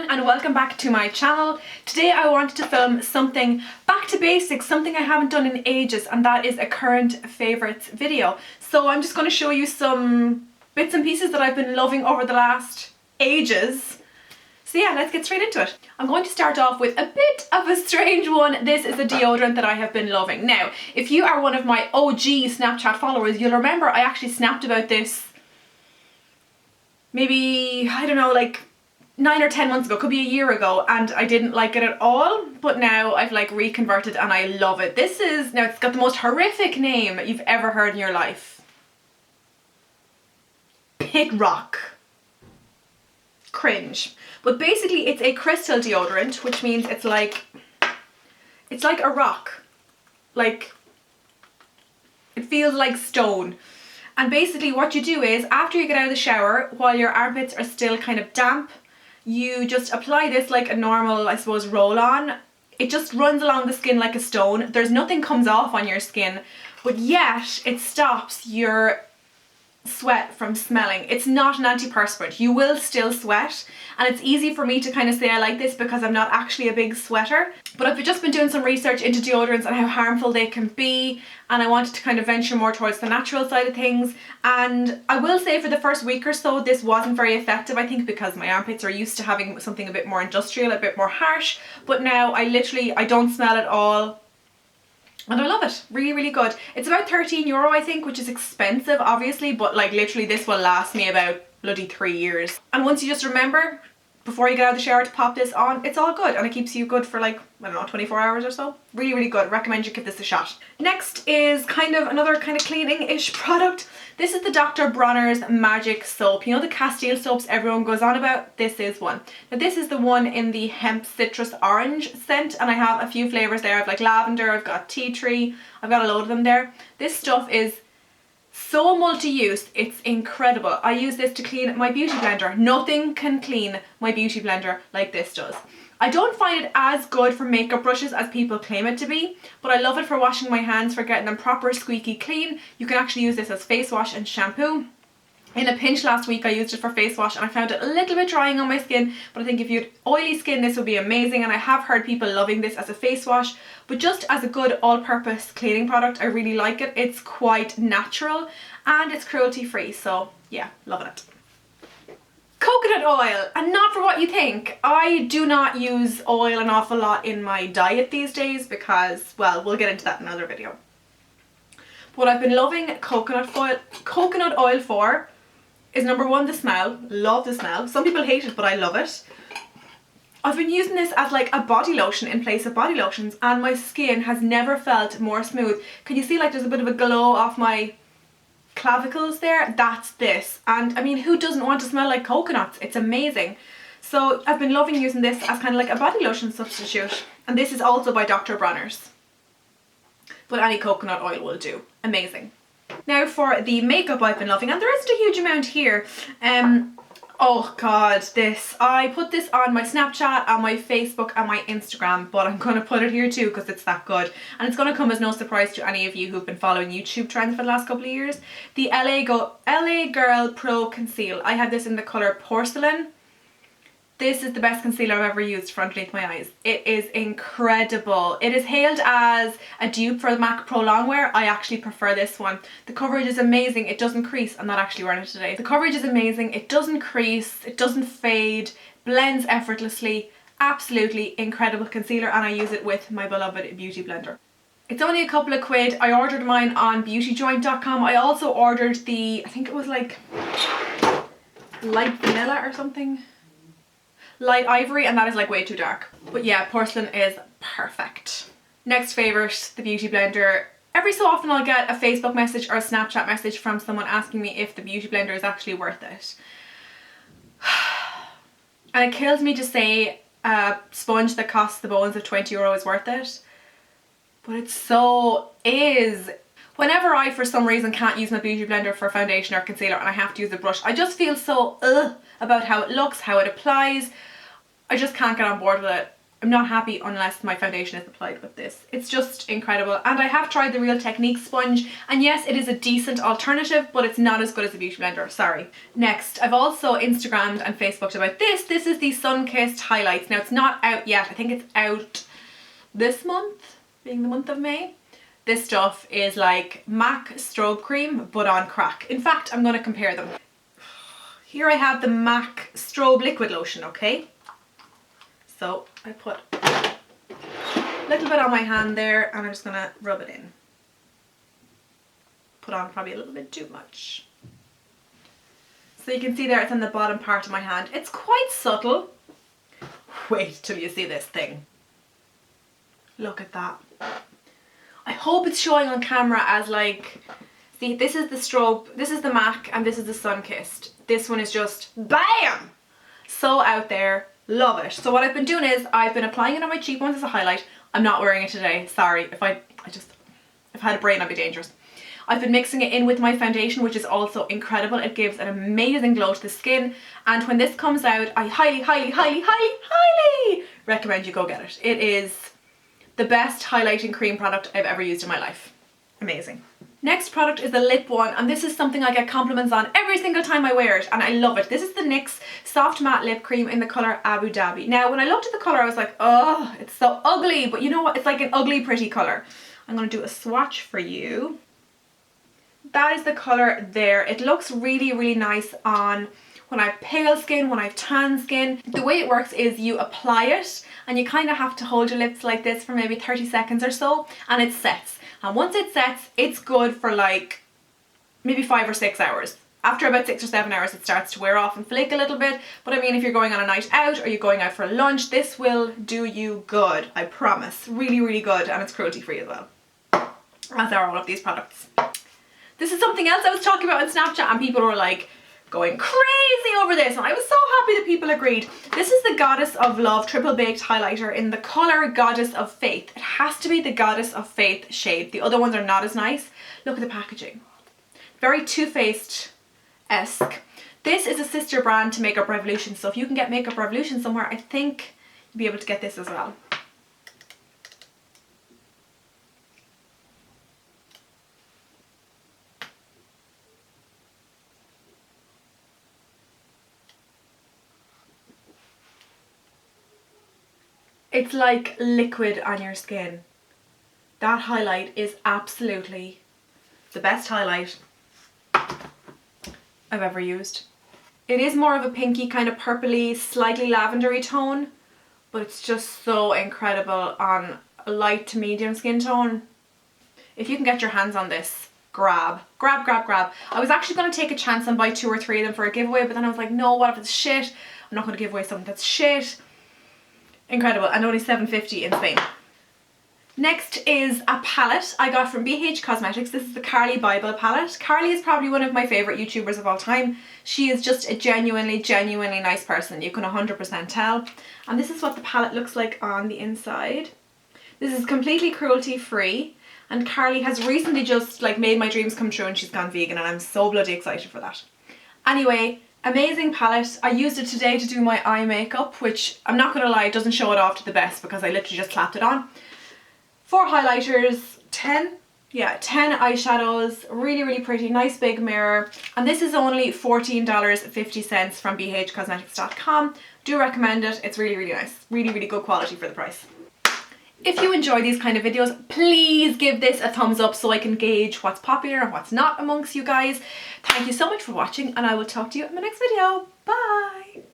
everyone and welcome back to my channel. Today I wanted to film something back to basics, something I haven't done in ages, and that is a current favourites video. So I'm just going to show you some bits and pieces that I've been loving over the last ages. So yeah, let's get straight into it. I'm going to start off with a bit of a strange one. This is a deodorant that I have been loving. Now, if you are one of my OG Snapchat followers, you'll remember I actually snapped about this maybe, I don't know, like 9 or 10 months ago, could be a year ago, and I didn't like it at all, but now I've like reconverted and I love it. This is, now it's got the most horrific name you've ever heard in your life. Pit Rock. Cringe. But basically it's a crystal deodorant, which means it's like a rock. Like, it feels like stone. And basically what you do is, after you get out of the shower, while your armpits are still kind of damp, you just apply this like a normal, I suppose, roll-on. It just runs along the skin like a stone. There's nothing comes off on your skin, but yet it stops your sweat from smelling. It's not an antiperspirant. You will still sweat, and it's easy for me to kind of say I like this because I'm not actually a big sweater, but I've just been doing some research into deodorants and how harmful they can be, and I wanted to kind of venture more towards the natural side of things. And I will say for the first week or so this wasn't very effective, I think because my armpits are used to having something a bit more industrial, a bit more harsh, but now I don't smell at all. And I love it. Really, really good. It's about €13 I think, which is expensive obviously, but like literally this will last me about bloody 3 years. And once you just remember before you get out of the shower to pop this on, it's all good, and it keeps you good for like, I don't know, 24 hours or so. Really, really good. Recommend you give this a shot. Next is kind of another kind of cleaning-ish product. This is the Dr. Bronner's Magic Soap. You know the Castile soaps everyone goes on about? This is one. Now this is the one in the hemp citrus orange scent, and I have a few flavours there. I've like lavender, I've got tea tree, I've got a load of them there. This stuff is so multi-use, it's incredible. I use this to clean my beauty blender. Nothing can clean my beauty blender like this does. I don't find it as good for makeup brushes as people claim it to be, but I love it for washing my hands, for getting them proper squeaky clean. You can actually use this as face wash and shampoo. In a pinch last week I used it for face wash and I found it a little bit drying on my skin, but I think if you had oily skin this would be amazing, and I have heard people loving this as a face wash, but just as a good all-purpose cleaning product I really like it. It's quite natural and it's cruelty free, so yeah, loving it. Coconut oil, and not for what you think. I do not use oil an awful lot in my diet these days because, well, we'll get into that in another video. What I've been loving coconut oil for is, number one, the smell. Love the smell. Some people hate it, but I love it. I've been using this as like a body lotion in place of body lotions, and my skin has never felt more smooth. Can you see like there's a bit of a glow off my clavicles there? That's this. And I mean, who doesn't want to smell like coconuts? It's amazing. So I've been loving using this as kind of like a body lotion substitute. And this is also by Dr. Bronner's, but any coconut oil will do. Amazing. Now for the makeup I've been loving, and there isn't a huge amount here. Oh god, this. I put this on my Snapchat, on my Facebook and my Instagram, but I'm going to put it here too because it's that good. And it's going to come as no surprise to any of you who've been following YouTube trends for the last couple of years. The LA Girl Pro Conceal. I have this in the colour Porcelain. This is the best concealer I've ever used for underneath my eyes. It is incredible. It is hailed as a dupe for the MAC Pro Longwear. I actually prefer this one. The coverage is amazing. It doesn't crease. I'm not actually wearing it today. The coverage is amazing. It doesn't crease. It doesn't fade. Blends effortlessly. Absolutely incredible concealer, and I use it with my beloved beauty blender. It's only a couple of quid. I ordered mine on beautyjoint.com. I also ordered the, I think it was like light vanilla or something. Light ivory, and that is like way too dark. But yeah, Porcelain is perfect. Next favourite, the beauty blender. Every so often I'll get a Facebook message or a Snapchat message from someone asking me if the beauty blender is actually worth it. And it kills me to say a sponge that costs the bones of €20 is worth it. But it so is. Whenever I, for some reason, can't use my beauty blender for foundation or concealer and I have to use a brush, I just feel so about how it looks, how it applies. I just can't get on board with it. I'm not happy unless my foundation is applied with this. It's just incredible. And I have tried the Real Technique sponge, and yes, it is a decent alternative, but it's not as good as a beauty blender, sorry. Next, I've also Instagrammed and Facebooked about this. This is the Sunkissed highlights. Now it's not out yet. I think it's out this month, being the month of May. This stuff is like MAC strobe cream, but on crack. In fact, I'm going to compare them. Here I have the MAC strobe liquid lotion, okay? So I put a little bit on my hand there, and I'm just going to rub it in. Put on probably a little bit too much. So you can see there, it's on the bottom part of my hand. It's quite subtle. Wait till you see this thing. Look at that. I hope it's showing on camera as like, see, this is the strobe, this is the MAC, and this is the Sunkissed. This one is just BAM! So out there, love it. So what I've been doing is I've been applying it on my cheekbones as a highlight. I'm not wearing it today, sorry. If I had a brain, I'd be dangerous. I've been mixing it in with my foundation, which is also incredible. It gives an amazing glow to the skin. And when this comes out, I highly, highly, highly, highly, highly recommend you go get it. It is the best highlighting cream product I've ever used in my life. Amazing. Next product is the lip one, and this is something I get compliments on every single time I wear it, and I love it. This is the NYX Soft Matte Lip Cream in the colour Abu Dhabi. Now, when I looked at the colour, I was like, oh, it's so ugly, but you know what? It's like an ugly, pretty colour. I'm going to do a swatch for you. That is the colour there. It looks really, really nice on when I have pale skin, when I have tan skin. The way it works is you apply it and you kind of have to hold your lips like this for maybe 30 seconds or so, and it sets. And once it sets, it's good for like maybe 5 or 6 hours. After about 6 or 7 hours, it starts to wear off and flake a little bit. But I mean, if you're going on a night out or you're going out for lunch, this will do you good, I promise. Really, really good, and it's cruelty free as well. As are all of these products. This is something else I was talking about on Snapchat, and people were like going crazy over this, and I was so happy that people agreed. This is the Goddess of Love Triple Baked Highlighter in the colour Goddess of Faith. It has to be the Goddess of Faith shade. The other ones are not as nice. Look at the packaging. Very Too Faced-esque. This is a sister brand to Makeup Revolution, so if you can get Makeup Revolution somewhere, I think you'll be able to get this as well. It's like liquid on your skin. That highlight is absolutely the best highlight I've ever used. It is more of a pinky, kind of purpley, slightly lavendery tone, but it's just so incredible on a light to medium skin tone. If you can get your hands on this, grab. I was actually going to take a chance and buy 2 or 3 of them for a giveaway, but then I was like, no, what if it's shit? I'm not going to give away something that's shit. Incredible, and only $7.50 in Spain. Next is a palette I got from BH Cosmetics. This is the Carly Bible palette. Carly is probably one of my favourite YouTubers of all time. She is just a genuinely nice person. You can 100% tell. And this is what the palette looks like on the inside. This is completely cruelty free, and Carly has recently just like made my dreams come true, and she's gone vegan, and I'm so bloody excited for that. Anyway, amazing palette. I used it today to do my eye makeup, which I'm not gonna lie, doesn't show it off to the best because I literally just clapped it on. 4 highlighters, 10 eyeshadows, really pretty, nice big mirror, and this is only $14.50 from bhcosmetics.com. Do recommend it. It's really nice, really good quality for the price. If you enjoy these kind of videos, please give this a thumbs up so I can gauge what's popular and what's not amongst you guys. Thank you so much for watching, and I will talk to you in my next video. Bye!